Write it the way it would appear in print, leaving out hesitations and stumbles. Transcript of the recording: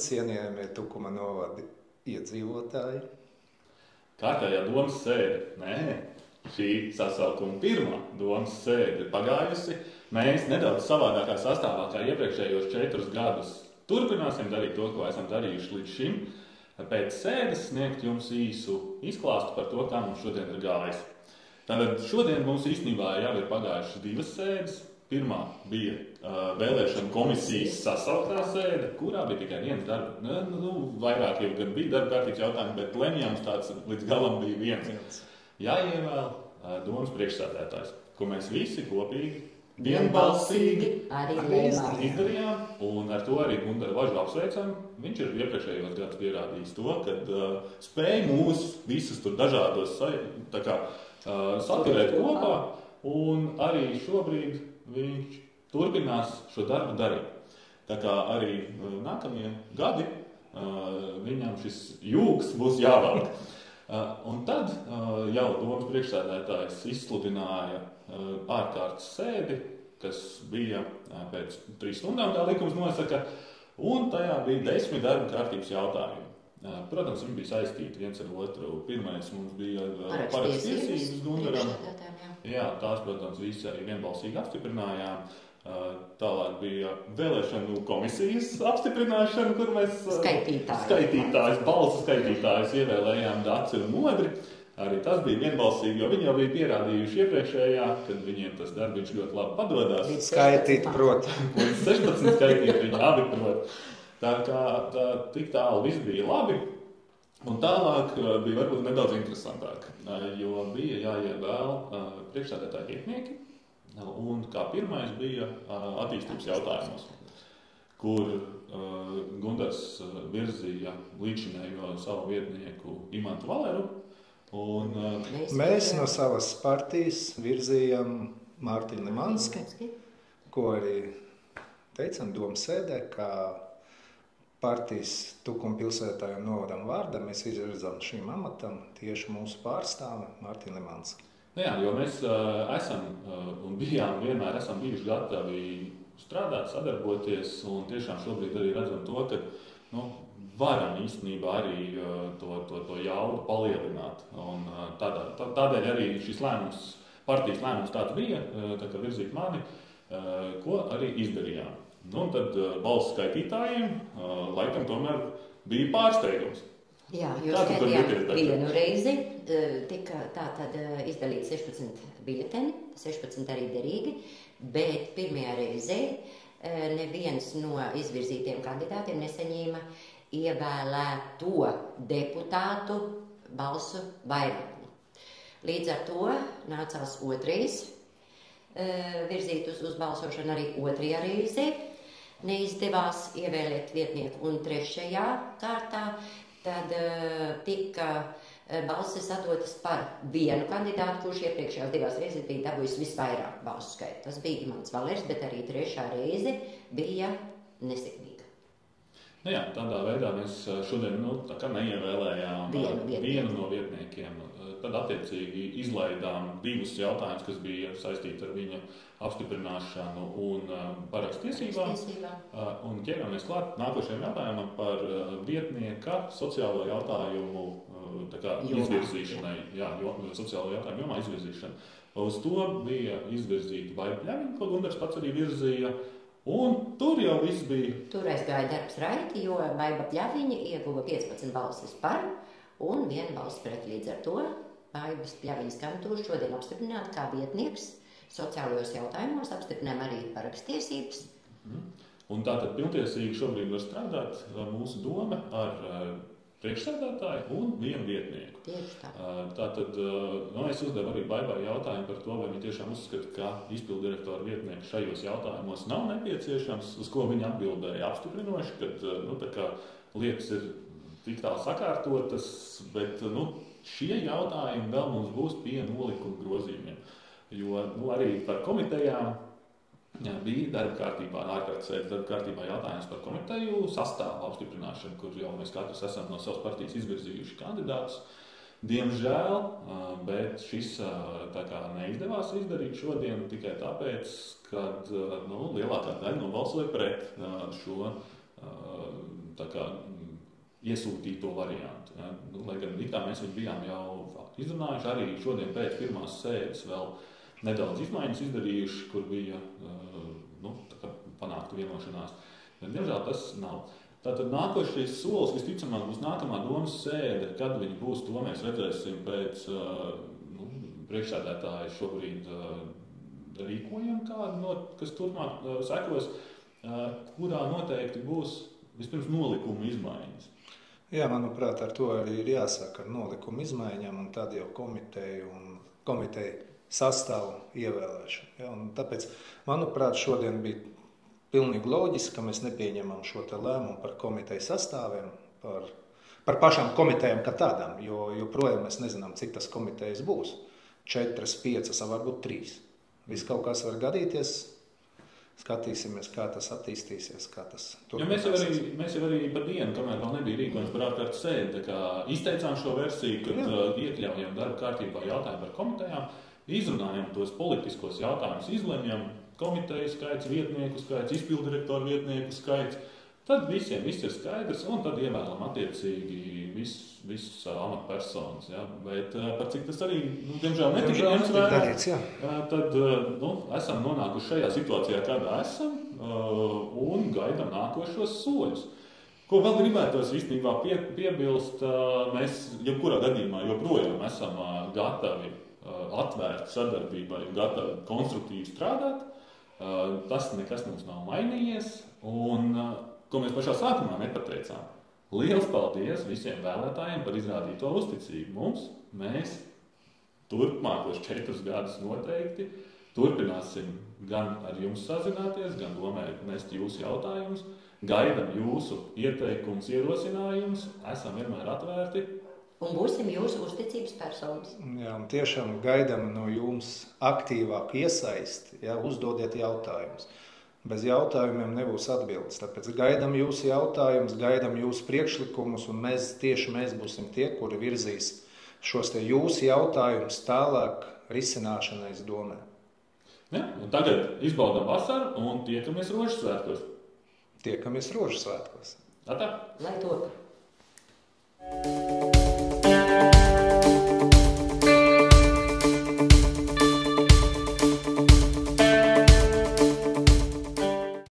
cienījamie Tukuma novada iedzīvotāji. Kārtējā domas sēde. Nē, šī sasaukuma pirmā domas sēde ir pagājusi. Mēs nedaudz savādākā sastāvā kā iepriekšējos 4 gadus turpināsim darīt to, ko esam darījuši līdz šim. Pēc sēdes sniegt jums īsu izklāstu par to, kā mums šodien ir gājis. Tātad šodien mums īstenībā jau ir pagājušas 2 sēdes. Pirmā bija vēlēšana komisijas sasauktā sēde, kurā bija tikai viens darba. Vairāk jau gan bija darba kārtības jautājumi, bet lemjams tāds līdz galam bija viens. Jāievēl domas priekšsēdētājs, ko mēs visi kopīgi vienbalsīgi arī izdarījām. Un ar to arī Gundaru Važu apsveicam. Viņš ir iepriekšējos gados pierādījis to, ka spēj mūs visus tur dažādos saturēt kopā. Un arī šobrīd viņš turpinās šo darbu darīt. Tā kā arī nākamie gadi viņam šis jūgs būs jāvelk. Un tad jau domas priekšsēdētājs izsludināja ārkārtas sēdi, kas bija pēc 3 stundām, tā likums nosaka, un tajā bija 10 darba kārtības jautājumi. Protams, viņi bija saistīti viens ar otru. Pirmais mums bija parakstiesības Gundaram. Jā, tās, protams, visi arī vienbalsīgi apstiprinājām. Tālāk bija vēlēšanu komisijas apstiprināšana, kur mēs balsu skaitītājus ievēlējām Daci un Modri. Arī tas bija vienbalsīgi, jo viņi jau bija pierādījuši iepriekšējā, kad viņiem tas darbiņš ļoti labi padodās. Skaitīt, prot. Līdz 16 skaitīt viņi abi prot. Tā kā tik tālu viss bija labi. Un tālāk bija varbūt nedaudz interesantāk, jo bija jāievēl priekšsēdētāji vietnieki. Un kā pirmais bija attīstības jautājumos, kur Gundars virzīja līdzinējo savu vietnieku Imantu Valeru. Un mēs no savas partijas virzījām Mārtiņu Limanski, ko arī teicam domas sēdē, kā partijas Tukuma pilsētā un novadam vārdā mēs izvirzām šīm amatam tieši mūsu pārstāvi Mārtiņu Limanski. Jā, jo mēs esam un vienmēr esam bijuši gatavi strādāt, sadarboties, un tiešām šobrīd arī redzam to, ka varam īstenībā arī to jaudu palielināt. Un tādēļ arī šis lēmums, partijas lēmums tāds bija, tā kā virzīt mani, ko arī izdarījām. Un tad balsu skaitītājiem laikam tomēr bija pārsteigums. Jā, jūs skaitījāt vienu reizi, tika tātad izdalīt 16 biļeteni, 16 arī derīgi, bet pirmajā reizē neviens no izvirzītiem kandidātiem nesaņēma ievēlēto deputātu balsu vairākumu. Līdz ar to nācās otrais virzīt uz balsošanu arī otrajā reizē. Neizdevās ievēlēt vietnieku un trešajā kārtā. Tad tika balsis atdotas par vienu kandidātu, kurš iepriekšējās 2 reizes bija dabūjis visvairāk balsu skaitu. Tas bija Imants Valers, bet arī trešā reize bija nesekmīga. Jā, tādā veidā mēs šodien neievēlējām vienu no vietniekiem. Tad attiecīgi izlaidām 2 jautājumus, kas bija saistīti ar viņa apstiprināšanu un parakstiesībām. Un ķeramies klāt nākošajam jautājumam par vietnieka sociālo jautājumu izvirzīšanai. Jā, sociālo jautājumu jomā izvirzīšana. Uz to bija izvirzīta Vaiba Pļaviņa, ko Gundars pats arī virzīja. Un tur jau viss bija. Tur aizgāja darbs raiti, jo Vaiba Pļaviņa ieguva 15 balsis par un 1 balss pret. Līdz ar to Vaibas Pļaviņas kandidatūru šodien apstiprināt kā vietnieks sociālajos jautājumos, apstiprinām arī parakstiesības. Un tātad pilntiesīgi šobrīd var strādāt mūsu doma ar priekšsēdētāju un 1 vietnieku. Tieši tā. Tātad es uzdevu arī Vaibai jautājumu par to, vai viņi tiešām uzskata, ka izpildirektora vietnieks šajos jautājumos nav nepieciešams, uz ko viņi atbildēja apstiprinoši, ka lietas ir tik tālu sakārtotas, bet šie jautājumi vēl mums būs pie nolikuma grozījumiem. Jo arī par komitejām bija darba kārtībā, ārkārtas sēdes darba kārtībā jautājums par komiteju sastāvu apstiprināšanu, kur jau mēs katrs esam no savas partijas izvirzījuši kandidātus. Diemžēl, bet šis neizdevās izdarīt šodien tikai tāpēc, ka lielākā daļa nobalsoja pret šo tā kā iesūtīto variantu. Ja? Nu, lai gan it kā mēs viņu bijām jau izrunājuši, arī šodien pēc pirmās sēdes vēl nedaudz izmaiņas izdarījuši, kur bija tā kā panākta vienošanās. Diemžēl tas nav. Tātad nākošais solis visticamāk būs nākamā domas sēde, kad viņi būs, to mēs redzēsim pēc priekšsēdētāja šobrīd rīkojam kādu, kas turpmāk sekos, kurā noteikti būs vispirms nolikuma izmaiņas. Jā, manuprāt, ar to arī ir jāsāk ar nolikuma izmaiņām un tad jau komiteju sastāvu ievēlēšanu. Ja? Un tāpēc, manuprāt, šodien bija pilnīgi loģiski, ka mēs nepieņemam šo te lēmumu par komiteju sastāviem, par pašām komitejām kā tādām, jo joprojām mēs nezinām, cik tas komitejas būs. 4, 5, varbūt 3. Viss kaut kas var gadīties, skatīsimies, kā tas attīstīsies, kā tas turpināsies. Mēs jau arī par dienu, kamēr vēl nebija rīkojums par ārkārtas sēdi, tā kā izteicām šo versiju, kad iekļaujam darba kārtībā jautājumu par komitejām, izrunājam tos politiskos jautājumus, izlemjam komiteju skaits, vietnieku skaits, izpildirektoru vietnieku skaits, tad visiem viss ir skaidrs, un tad ievēlam attiecīgi visus amatpersonas. Ja? Bet par cik tas arī, diemžēl netika ņemts vērā, tad esam nonākuši šajā situācijā, kādā esam, un gaidām nākošos soļus. Ko vēl gribētos īstenībā piebilst, mēs jebkurā gadījumā joprojām esam gatavi atvērti sadarbībai un gatavi konstruktīvi strādāt. Tas nekas mums nav mainījies, un ko mēs pašā sākumā nepateicām. Liels paldies visiem vēlētājiem par izrādīto uzticību mums. Mēs turpmākos 4 gadus noteikti turpināsim gan ar jums sazināties, gan domājot nest jūsu jautājumus, gaidam jūsu ieteikumus, ierosinājumus, esam vienmēr atvērti. Un būsim jūsu uzticības personas. Jā, un tiešām gaidām no jums aktīvāku iesaisti, uzdodiet jautājumus. Bez jautājumiem nebūs atbildes, tāpēc gaidām jūsu jautājumus, gaidām jūsu priekšlikumus, un mēs būsim tie, kuri virzīs šos te jūsu jautājumus tālāk risināšanai domē. Ja, un tagad izbaudām vasaru un tiekamies Rožu svētkos. Tiekamies Rožu svētkos. Atā. Lai top.